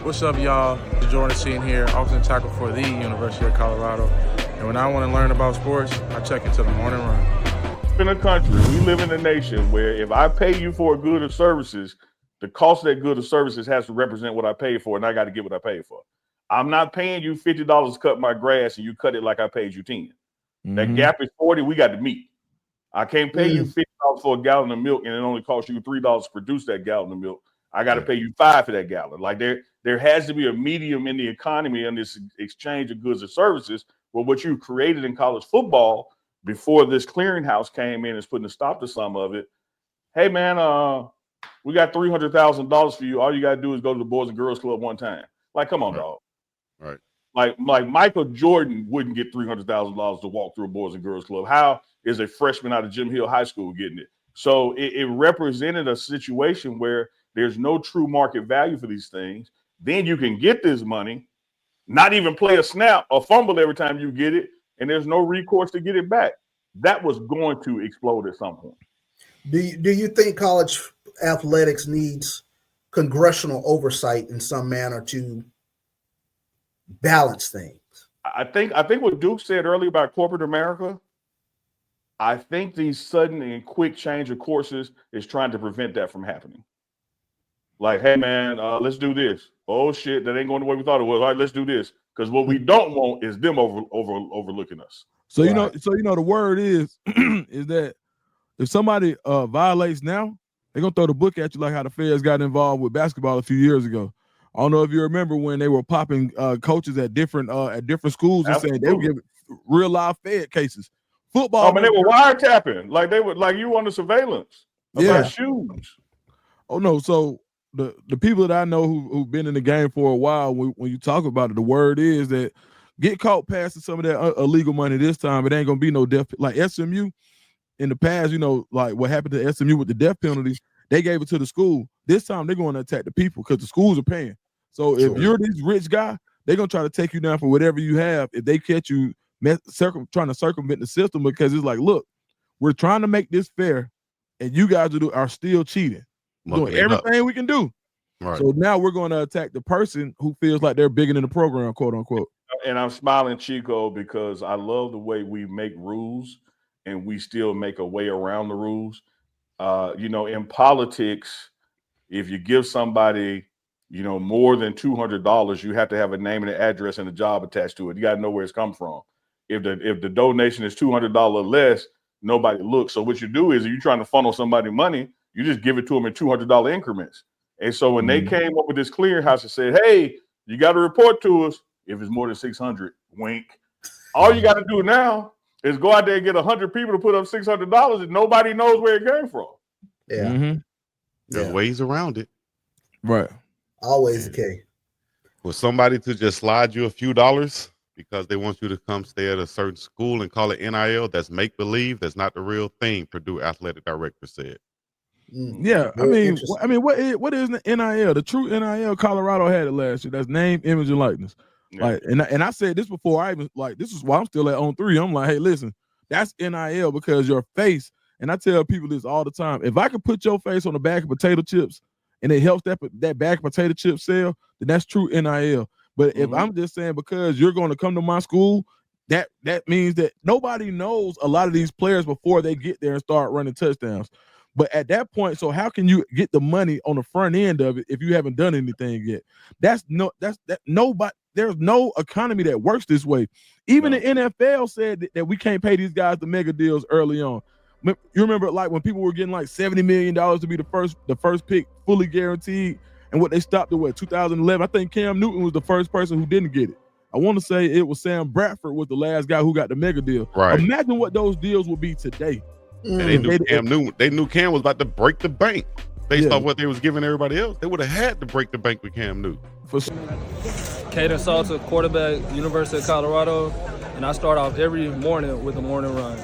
What's up, y'all? Jordan Seaton here, often tackle for the University of Colorado. And when I want to learn about sports, I check into the morning run. In a country, we live in a nation where if I pay you for a good or services, the cost of that good or services has to represent what I paid for, and I got to get what I paid for. I'm not paying you $50 to cut my grass and you cut it like I paid you 10. Mm-hmm. That gap is 40, we got to meet. I can't pay you $50 for a gallon of milk and it only costs you $3 to produce that gallon of milk. I got to pay you $5 for that gallon. Like there has to be a medium in the economy in this exchange of goods and services. But what you created in college football before this clearinghouse came in and is putting a stop to some of it. Hey man, we got $300,000 for you. All you got to do is go to the Boys and Girls Club one time. Like, come on, dog. Right. Like Michael Jordan wouldn't get $300,000 to walk through a Boys and Girls Club. How is a freshman out of Jim Hill High School getting it? So it represented a situation where there's no true market value for these things. Then you can get this money, not even play a snap or fumble every time you get it, and there's no recourse to get it back. That was going to explode at some point. Do you think college athletics needs congressional oversight in some manner to balance things? I think what Duke said earlier about corporate America, I think the sudden and quick change of courses is trying to prevent that from happening. Like, hey man, let's do this. Oh shit, that ain't going the way we thought it was. All right, let's do this. Because what we don't want is them overlooking us. So you know, the word is is that if somebody violates now, they're gonna throw the book at you like how the feds got involved with basketball a few years ago. I don't know if you remember when they were popping coaches at different schools and saying they were giving real live Fed cases. Football. I mean, they were wiretapping, like they were like you under surveillance. About shoes. Oh no, so the people that I know who've been in the game for a while, when you talk about it, the word is that get caught passing some of that illegal money this time, it ain't gonna be no death. Like SMU in the past, you know, like what happened to SMU with the death penalties, they gave it to the school. This time they're going to attack the people because the schools are paying. So if you're this rich guy, they're gonna try to take you down for whatever you have if they catch you trying to circumvent the system, because it's like, look, we're trying to make this fair, and you guys are still cheating. Doing everything we can do. Right. So now we're going to attack the person who feels like they're bigger than the program, quote unquote. And I'm smiling, Chico, because I love the way we make rules and we still make a way around the rules. You know, in politics, if you give somebody, you know, more than $200, you have to have a name and an address and a job attached to it. You got to know where it's come from. If the donation is $200 less, nobody looks. So what you do is, if you're trying to funnel somebody money, you just give it to them in $200 increments. And so when they came up with this clearinghouse and said, hey, you got to report to us if it's more than 600, wink. All you got to do now is go out there and get 100 people to put up $600 and nobody knows where it came from. Yeah. Mm-hmm. There's ways around it. Right. Always the case. For somebody to just slide you a few dollars because they want you to come stay at a certain school and call it NIL, that's make-believe, that's not the real thing, Purdue athletic director said. Yeah, I mean, what is the NIL? The true NIL, Colorado had it last year. That's name, image, and likeness. Yeah. Like, and I said this before. I even this is why I'm still at On 3. I'm like, hey, listen, that's NIL because your face. And I tell people this all the time. If I could put your face on the bag of potato chips and it helps that bag of potato chips sell, then that's true NIL. But if I'm just saying because you're going to come to my school, that means that nobody knows a lot of these players before they get there and start running touchdowns. But at that point, so how can you get the money on the front end of it if you haven't done anything yet? Nobody. There's no economy that works this way. Even the NFL said that we can't pay these guys the mega deals early on. You remember, like when people were getting like $70 million to be the first pick, fully guaranteed, and what they stopped at 2011. I think Cam Newton was the first person who didn't get it. I want to say it was Sam Bradford was the last guy who got the mega deal. Right. Imagine what those deals would be today. And they knew Cam was about to break the bank based off what they was giving everybody else. They would have had to break the bank with Cam Newton. Caden Salter, quarterback, University of Colorado, and I start off every morning with a morning run.